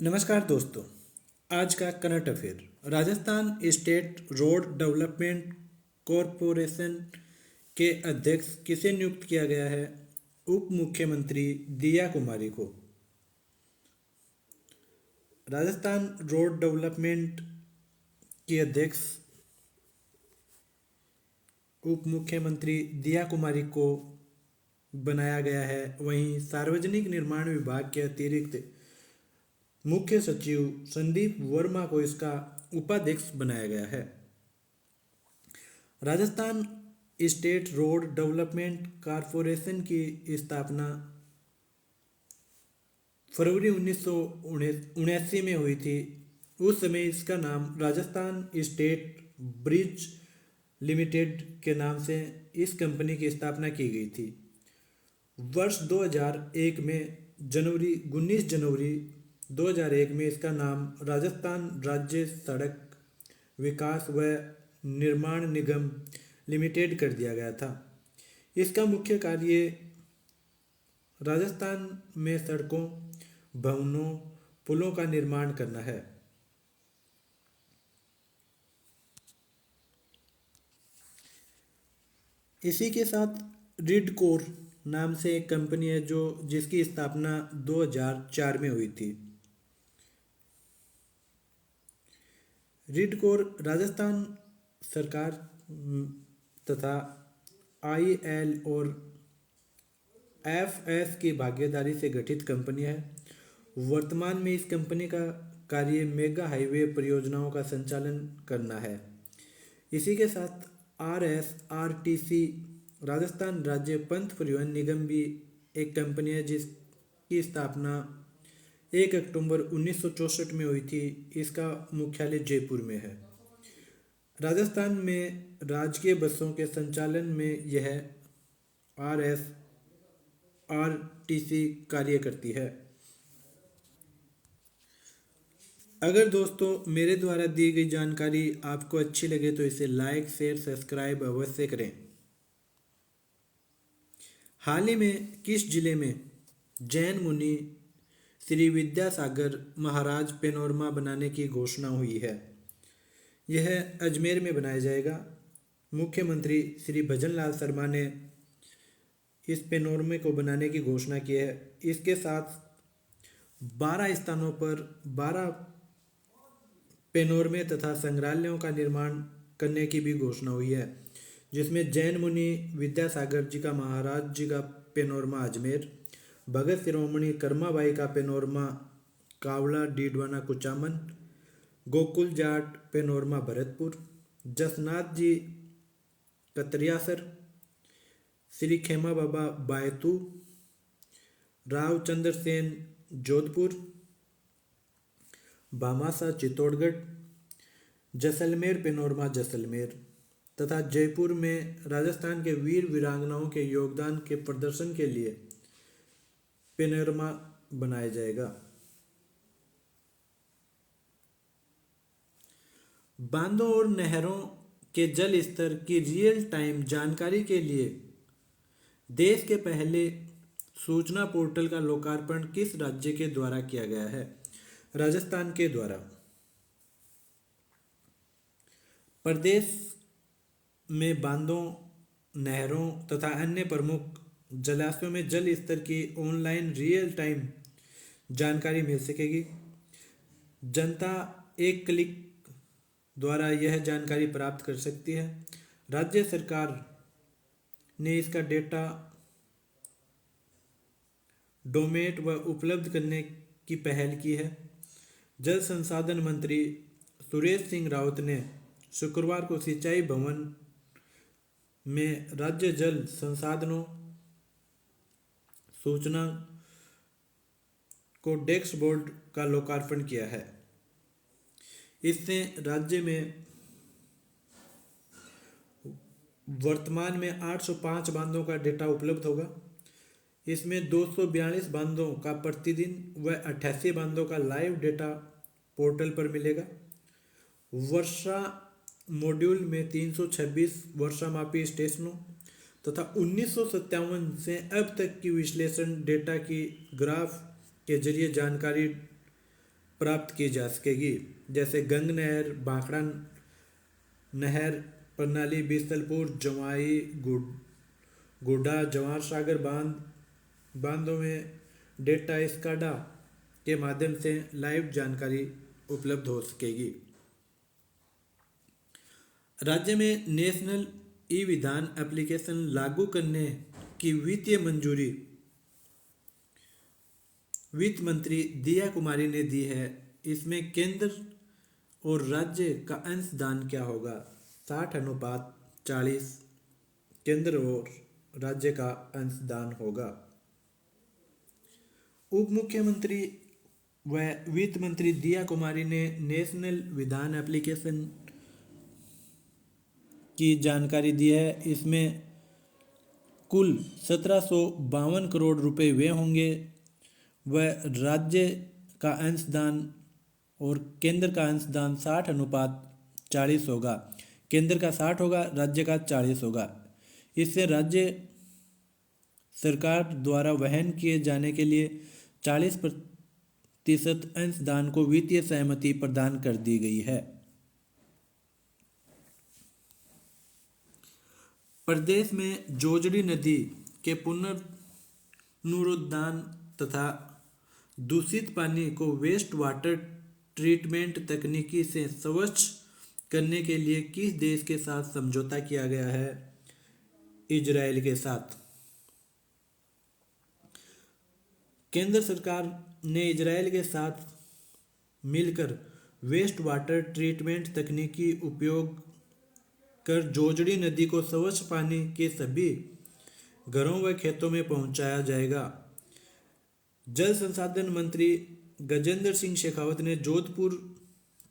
नमस्कार दोस्तों। आज का current affair. Rajasthan state road development corporation के अध्यक्ष किसे नियुक्त किया गया है? उप मुख्यमंत्री दिया कुमारी को। राजस्थान रोड डेवलपमेंट की अध्यक्ष उप मुख्यमंत्री दिया कुमारी को बनाया गया है। वहीं सार्वजनिक निर्माण विभाग के अतिरिक्त मुख्य सचिव संदीप वर्मा को इसका उपाध्यक्ष बनाया गया है। Rajasthan state road development corporation की स्थापना फरवरी 1979 में हुई थी। उस समय इसका नाम राजस्थान स्टेट ब्रिज लिमिटेड के नाम से इस कंपनी की स्थापना की गई थी। वर्ष 2001 में 19 जनवरी 2001 में इसका नाम राजस्थान राज्य सड़क विकास व निर्माण निगम लिमिटेड कर दिया गया था। इसका मुख्य कार्य राजस्थान में सड़कों, भवनों, पुलों का निर्माण करना है। इसी के साथ रिडकोर नाम से एक कंपनी है जिसकी स्थापना 2004 में हुई थी। रिडकोर राजस्थान सरकार तथा आईएल और एफएस की भागीदारी से गठित कंपनी है। वर्तमान में इस कंपनी का कार्य मेगा हाईवे परियोजनाओं का संचालन करना है। इसी के साथ आरएसआरटीसी राजस्थान राज्य पथ परिवहन निगम भी एक कंपनी है जिसकी स्थापना 1 अक्टूबर 1964 में हुई थी। इसका मुख्यालय जयपुर में है। राजस्थान में राजकीय बसों के संचालन में यह आरएसआरटीसी कार्य करती है। अगर दोस्तों मेरे द्वारा दी गई जानकारी आपको अच्छी लगे तो इसे लाइक, शेयर, सब्सक्राइब अवश्य करें। हाल ही में किस जिले में जैन मुनि श्री विद्यासागर महाराज पेनोरमा बनाने की घोषणा हुई है? यह अजमेर में बनाया जाएगा। मुख्यमंत्री श्री भजनलाल शर्मा ने इस पेनोरमे को बनाने की घोषणा की है। इसके साथ 12 स्थानों पर 12 पेनोरमे तथा संग्रहालयों का निर्माण करने की भी घोषणा हुई है, जिसमें जैन मुनि विद्यासागर जी का महाराज जी का पेनोरमा अजमेर, भगत शिरोमणि कर्माबाई का पेनोरमा कावड़ा डीडवाना कुचामन, गोकुल जाट पेनोरमा भरतपुर, जसनाथ जी कतरियासर, श्री खेमा बाबा बायतू, रावचंद्र सेन जोधपुर, भामासा चित्तौड़गढ़, जैसलमेर पेनोरमा जैसलमेर तथा जयपुर में राजस्थान के वीर वीरांगनाओं के योगदान के प्रदर्शन के लिए पेनोरमा बनाया जाएगा। बांधों और नहरों के जल स्तर की रियल टाइम जानकारी के लिए देश के पहले सूचना पोर्टल का लोकार्पण किस राज्य के द्वारा किया गया है? राजस्थान के द्वारा। प्रदेश में बांधों, नहरों तथा अन्य प्रमुख जलाशयों में जल स्तर की ऑनलाइन रियल टाइम जानकारी मिल सकेगी। जनता एक क्लिक द्वारा यह जानकारी प्राप्त कर सकती है। राज्य सरकार ने इसका डेटा डोमेट व उपलब्ध करने की पहल की है। जल संसाधन मंत्री सुरेश सिंह रावत ने शुक्रवार को सिंचाई भवन में राज्य जल संसाधनों सूचना को डेस्क बोर्ड का लोकार्पण किया है। इससे राज्य में वर्तमान में 805 बांधों का डेटा उपलब्ध होगा। इसमें 242 बांधों का प्रतिदिन व 88 बांधों का लाइव डेटा पोर्टल पर मिलेगा। वर्षा मॉड्यूल में 326 वर्षा मापी स्टेशनों तथा 1957 से अब तक की विश्लेषण डेटा की ग्राफ के जरिए जानकारी प्राप्त की जा सकेगी, जैसे गंग नहर, भाखड़ा नहर प्रणाली, बीसलपुर, जवाई गुड्डा, जवाहर सागर बांधों में डेटा स्काडा के माध्यम से लाइव जानकारी उपलब्ध हो सकेगी। राज्य में नेशनल ई विधान एप्लीकेशन लागू करने की वित्तीय मंजूरी वित्त मंत्री दिया कुमारी ने दी है। इसमें केंद्र और राज्य का अंशदान क्या होगा? 60:40 केंद्र और राज्य का अंशदान होगा। उप मुख्यमंत्री व वित्त मंत्री दिया कुमारी ने नेशनल विधान एप्लीकेशन की जानकारी दी है। इसमें कुल 1752 करोड़ रुपए वे होंगे व राज्य का अंशदान और केंद्र का अंशदान 60:40 होगा। केंद्र का 60 होगा, राज्य का 40 होगा। इससे राज्य सरकार द्वारा वहन किए जाने के लिए 40% अंशदान को वित्तीय सहमति प्रदान कर दी गई है। प्रदेश में जोजड़ी नदी के पुनरुद्धार तथा दूषित पानी को वेस्ट वाटर ट्रीटमेंट तकनीकी से स्वच्छ करने के लिए किस देश के साथ समझौता किया गया है? इजराइल के साथ। केंद्र सरकार ने इजराइल के साथ मिलकर वेस्ट वाटर ट्रीटमेंट तकनीकी उपयोग कर जोजड़ी नदी को स्वच्छ पानी के सभी घरों व खेतों में पहुंचाया जाएगा। जल संसाधन मंत्री गजेंद्र सिंह शेखावत ने जोधपुर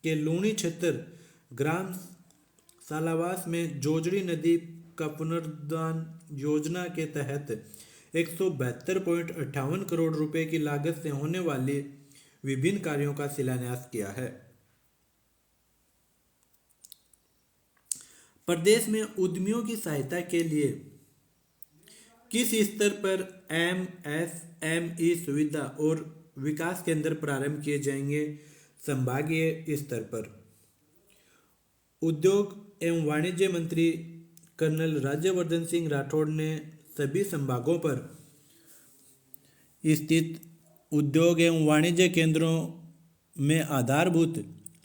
के लूणी क्षेत्र ग्राम सालावास में जोजड़ी नदी का पुनरुद्धार योजना के तहत 172.58 करोड़ रुपए की लागत से होने वाले विभिन्न कार्यों का शिलान्यास किया है। प्रदेश में उद्यमियों की सहायता के लिए किस स्तर पर MSME सुविधा और विकास केंद्र प्रारंभ किए जाएंगे? संभागीय स्तर पर। उद्योग एवं वाणिज्य मंत्री कर्नल राज्यवर्धन सिंह राठौड़ ने सभी संभागों पर स्थित उद्योग एवं वाणिज्य केंद्रों में आधारभूत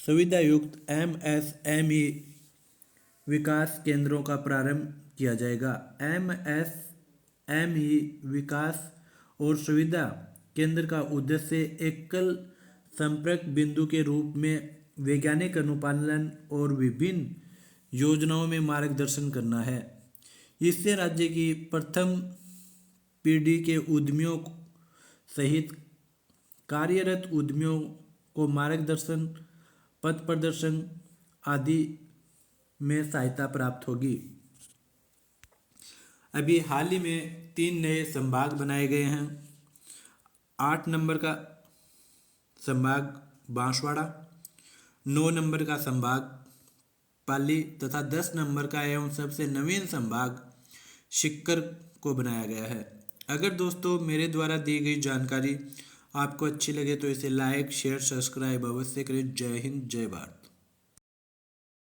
सुविधा युक्त MSME विकास केंद्रों का प्रारंभ किया जाएगा। MSME विकास और सुविधा केंद्र का उद्देश्य एकल संपर्क बिंदु के रूप में वैज्ञानिक अनुपालन और विभिन्न योजनाओं में मार्गदर्शन करना है। इससे राज्य की प्रथम पीढ़ी के उद्यमियों सहित कार्यरत उद्यमियों को मार्गदर्शन, पथ प्रदर्शन आदि में सहायता प्राप्त होगी। अभी हाल ही में 3 नए संभाग बनाए गए हैं। 8 नंबर का संभाग बांसवाड़ा, 9 नंबर का संभाग पाली तथा 10 नंबर का एवं सबसे नवीन संभाग शिक्कर को बनाया गया है। अगर दोस्तों मेरे द्वारा दी गई जानकारी आपको अच्छी लगे तो इसे लाइक, शेयर, सब्सक्राइब अवश्य करें। जय हिंद, जय भारत।